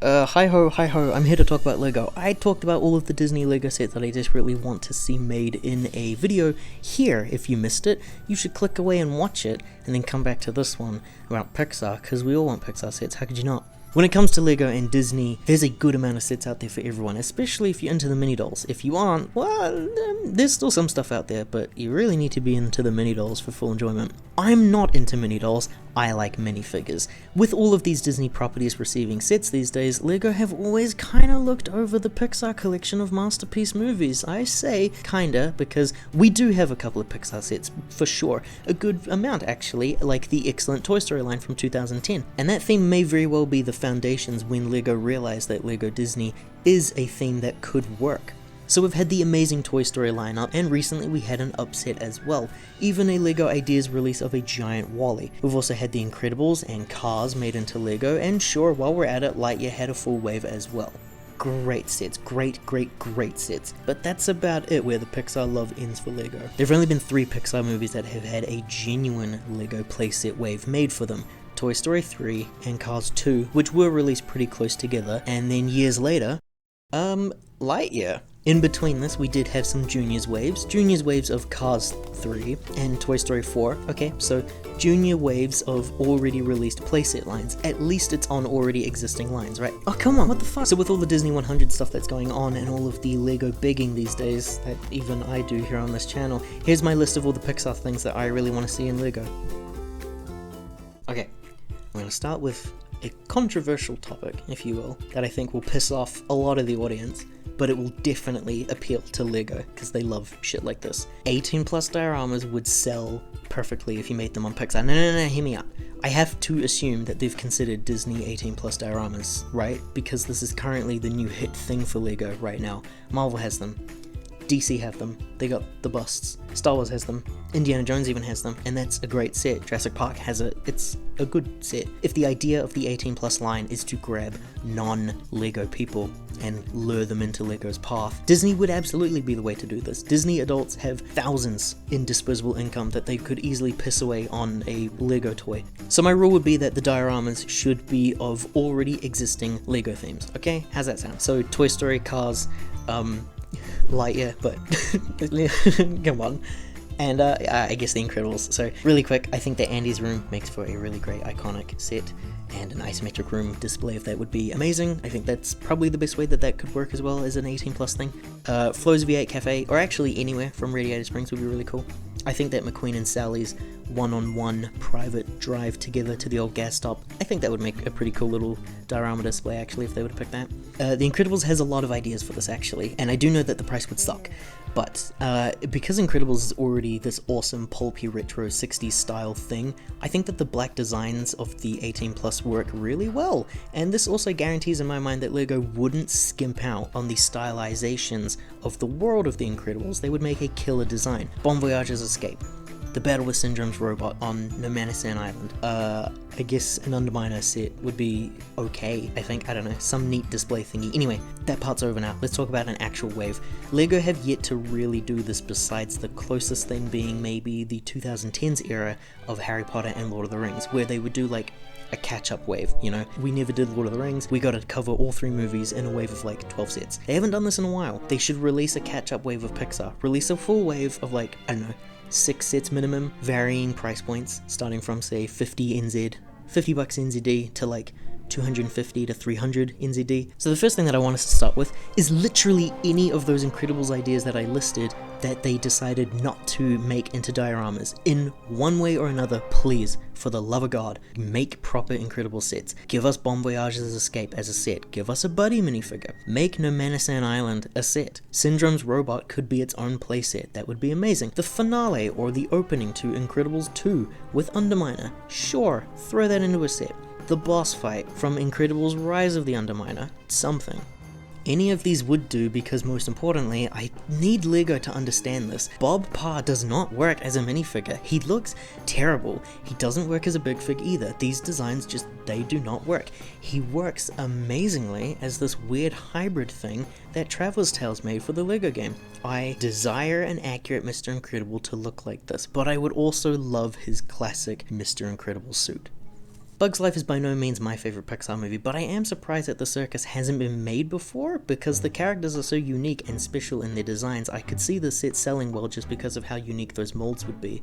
Hi ho, I'm here to talk about Lego. I talked about all of the Disney Lego sets that I desperately want to see made in a video here. If you missed it, you should click away and watch it, and then come back to this one about Pixar, because we all want Pixar sets, how could you not? When it comes to Lego and Disney, there's a good amount of sets out there for everyone, especially if you're into the mini dolls. If you aren't, well, there's still some stuff out there, but you really need to be into the mini dolls for full enjoyment. I'm not into mini dolls, I like minifigures. With all of these Disney properties receiving sets these days, Lego have always kinda looked over the Pixar collection of masterpiece movies. I say kinda, because we do have a couple of Pixar sets, for sure. A good amount, actually, like the excellent Toy Story line from 2010. And that theme may very well be the foundations when Lego realized that Lego Disney is a theme that could work. So we've had the amazing Toy Story lineup, and recently we had an upset as well, even a Lego Ideas release of a giant Wall-E. We've also had the Incredibles and Cars made into Lego, and sure, while we're at it, Lightyear had a full wave as well. Great sets, great sets, but that's about it where the Pixar love ends for Lego. There have only been 3 Pixar movies that have had a genuine Lego playset wave made for them. Toy Story 3 and Cars 2, which were released pretty close together, and then years later, Lightyear. In between this, we did have some Junior's waves of Cars 3 and Toy Story 4. Okay, so junior waves of already released playset lines. At least it's on already existing lines, right? Oh, come on, what the fuck? So with all the Disney 100 stuff that's going on and all of the Lego begging these days that even I do here on this channel, here's my list of all the Pixar things that I really want to see in Lego. Okay, I'm gonna start with a controversial topic, if you will, that I think will piss off a lot of the audience, but it will definitely appeal to Lego, because they love shit like this. 18 plus dioramas would sell perfectly if you made them on Pixar. No, hear me out. I have to assume that they've considered Disney 18 plus dioramas, right? Because this is currently the new hit thing for Lego right now. Marvel has them. DC have them, they got the busts. Star Wars has them, Indiana Jones even has them, and that's a great set. Jurassic Park has it, it's a good set. If the idea of the 18 plus line is to grab non-Lego people and lure them into Lego's path, Disney would absolutely be the way to do this. Disney adults have thousands in disposable income that they could easily piss away on a Lego toy. So my rule would be that the dioramas should be of already existing Lego themes, okay? How's that sound? So Toy Story, Cars, Lightyear, but come on. And I guess the Incredibles. So really quick, I think that Andy's room makes for a really great iconic set, and an isometric room display of that would be amazing. I think that's probably the best way that that could work as well as an 18 plus thing. Flo's V8 Cafe, or actually anywhere from Radiator Springs, would be really cool. I think that McQueen and Sally's one-on-one private drive together to the old gas stop, I think that would make a pretty cool little diorama display actually if they would have picked that. The Incredibles has a lot of ideas for this actually, and I do know that the price would suck, but because Incredibles is already this awesome pulpy retro 60s style thing, I think that the black designs of the 18 plus work really well, and this also guarantees in my mind that Lego wouldn't skimp out on the stylizations of the world of the Incredibles. They would make a killer design. Bon Voyage's Escape, the Battle with Syndrome's robot on No Island. I guess an Underminer set would be okay, I think, I don't know, some neat display thingy. Anyway, that part's over now, let's talk about an actual wave. Lego have yet to really do this, besides the closest thing being maybe the 2010s era of Harry Potter and Lord of the Rings, where they would do like a catch-up wave, you know? We never did Lord of the Rings, we gotta cover all 3 movies in a wave of like 12 sets. They haven't done this in a while. They should release a catch-up wave of Pixar. Release a full wave of like, I don't know, 6 sets minimum, varying price points, starting from say 50 bucks NZD to like 250 to 300 NZD. So the first thing that I want us to start with is literally any of those Incredibles ideas that I listed that they decided not to make into dioramas. In one way or another, please, for the love of God, make proper Incredible sets. Give us Bon Voyage's Escape as a set. Give us a Buddy minifigure. Make No Island a set. Syndrome's robot could be its own playset. That would be amazing. The finale or the opening to Incredibles 2 with Underminer. Sure, throw that into a set. The boss fight from Incredibles Rise of the Underminer. Something. Any of these would do, because most importantly, I need Lego to understand this. Bob Parr does not work as a minifigure. He looks terrible. He doesn't work as a big fig either. These designs just, they do not work. He works amazingly as this weird hybrid thing that Traveler's Tales made for the Lego game. I desire an accurate Mr. Incredible to look like this, but I would also love his classic Mr. Incredible suit. Bug's Life is by no means my favorite Pixar movie, but I am surprised that the circus hasn't been made before, because the characters are so unique and special in their designs. I could see the set selling well just because of how unique those molds would be.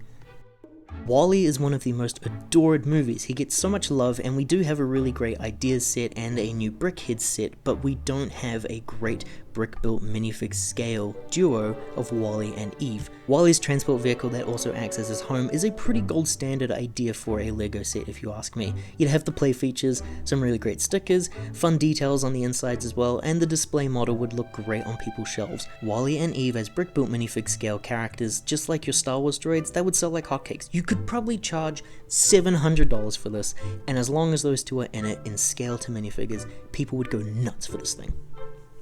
WALL-E is one of the most adored movies. He gets so much love, and we do have a really great ideas set and a new Brickhead set, but we don't have a great brick-built minifig scale duo of WALL-E and Eve. WALL-E's transport vehicle that also acts as his home is a pretty gold standard idea for a LEGO set if you ask me. You'd have the play features, some really great stickers, fun details on the insides as well, and the display model would look great on people's shelves. WALL-E and Eve as brick-built minifig scale characters, just like your Star Wars droids, that would sell like hotcakes. You could probably charge $700 for this, and as long as those two are in it in scale to minifigures, people would go nuts for this thing.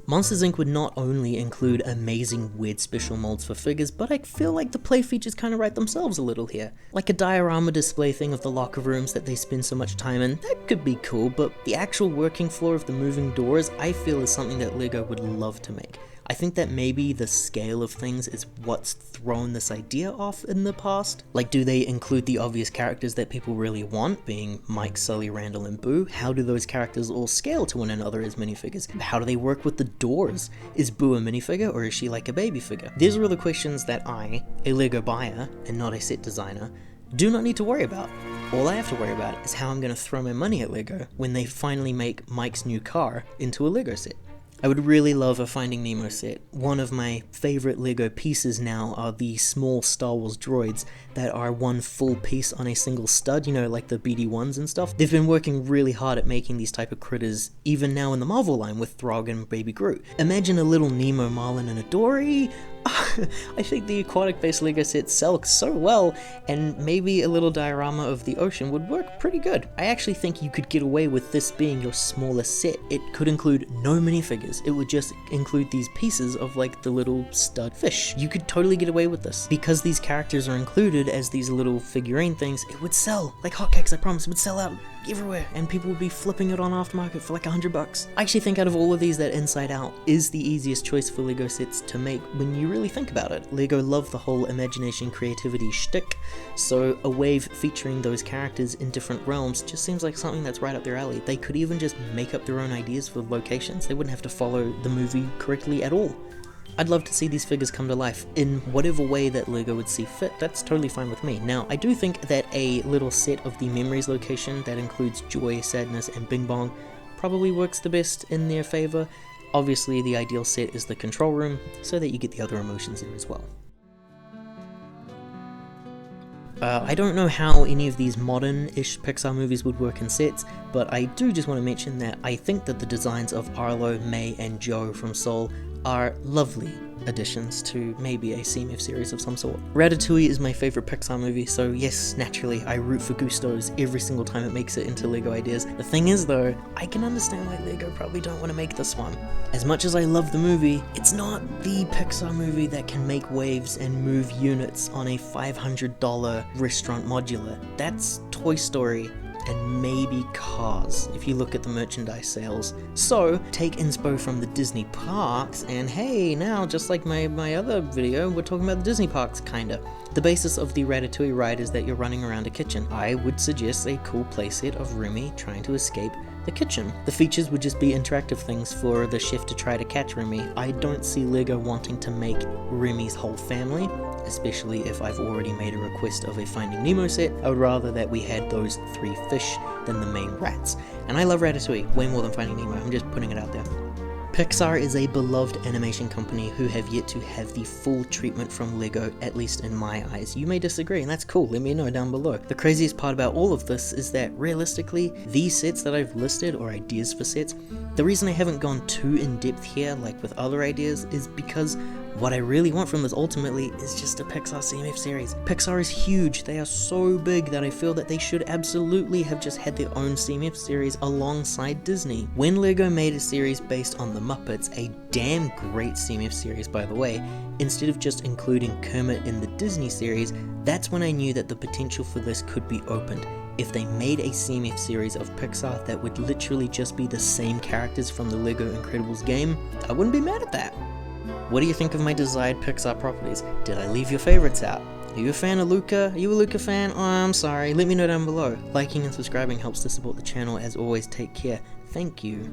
Monsters Inc. would not only include amazing weird special molds for figures, but I feel like the play features kind of write themselves a little here. Like a diorama display thing of the locker rooms that they spend so much time in, that could be cool, but the actual working floor of the moving doors I feel is something that LEGO would love to make. I think that maybe the scale of things is what's thrown this idea off in the past. Like, do they include the obvious characters that people really want, being Mike, Sully, Randall, and Boo? How do those characters all scale to one another as minifigures? How do they work with the doors? Is Boo a minifigure, or is she like a baby figure? These are all the questions that I, a LEGO buyer, and not a set designer, do not need to worry about. All I have to worry about is how I'm going to throw my money at LEGO when they finally make Mike's new car into a LEGO set. I would really love a Finding Nemo set. One of my favorite LEGO pieces now are the small Star Wars droids that are one full piece on a single stud, you know, like the BD-1s and stuff. They've been working really hard at making these type of critters, even now in the Marvel line with Throg and Baby Groot. Imagine a little Nemo, Marlin, and a Dory. I think the aquatic-based LEGO sets sell so well, and maybe a little diorama of the ocean would work pretty good. I actually think you could get away with this being your smallest set. It could include no minifigures. It would just include these pieces of like the little stud fish. You could totally get away with this. Because these characters are included as these little figurine things, it would sell like hotcakes, I promise. It would sell out everywhere, and people would be flipping it on aftermarket for like $100. I actually think out of all of these that Inside Out is the easiest choice for LEGO sets to make when you really think about it. LEGO love the whole imagination creativity shtick, so a wave featuring those characters in different realms just seems like something that's right up their alley. They could even just make up their own ideas for locations. They wouldn't have to follow the movie correctly at all. I'd love to see these figures come to life in whatever way that LEGO would see fit. That's totally fine with me. Now, I do think that a little set of the Memories location that includes joy, sadness, and bing bong probably works the best in their favor. Obviously, the ideal set is the control room, so that you get the other emotions there as well. I don't know how any of these modern-ish Pixar movies would work in sets, but I do just want to mention that I think that the designs of Arlo, May, and Joe from Soul are lovely additions to maybe a CMF series of some sort. Ratatouille is my favorite Pixar movie, so yes, naturally, I root for Gusto's every single time it makes it into LEGO Ideas. The thing is though, I can understand why LEGO probably don't want to make this one. As much as I love the movie, it's not the Pixar movie that can make waves and move units on a $500 restaurant modular. That's Toy Story and maybe Cars, if you look at the merchandise sales. So, take inspo from the Disney parks, and hey, now, just like my other video, we're talking about the Disney parks, kinda. The basis of the Ratatouille ride is that you're running around a kitchen. I would suggest a cool playset of Remy trying to escape the kitchen. The features would just be interactive things for the chef to try to catch Remy. I don't see LEGO wanting to make Remy's whole family, especially if I've already made a request of a Finding Nemo set. I would rather that we had those 3 fish than the main rats. And I love Ratatouille way more than Finding Nemo, I'm just putting it out there. Pixar is a beloved animation company who have yet to have the full treatment from LEGO, at least in my eyes. You may disagree, and that's cool, let me know down below. The craziest part about all of this is that realistically, these sets that I've listed, or ideas for sets, the reason I haven't gone too in depth here, like with other ideas, is because what I really want from this ultimately is just a Pixar CMF series. Pixar is huge, they are so big that I feel that they should absolutely have just had their own CMF series alongside Disney. When LEGO made a series based on the Muppets, a damn great CMF series by the way, instead of just including Kermit in the Disney series, that's when I knew that the potential for this could be opened. If they made a CMF series of Pixar that would literally just be the same characters from the LEGO Incredibles game, I wouldn't be mad at that. What do you think of my desired Pixar properties? Did I leave your favorites out? Are you a fan of Luca? Are you a Luca fan? Oh, I'm sorry. Let me know down below. Liking and subscribing helps to support the channel. As always, take care. Thank you.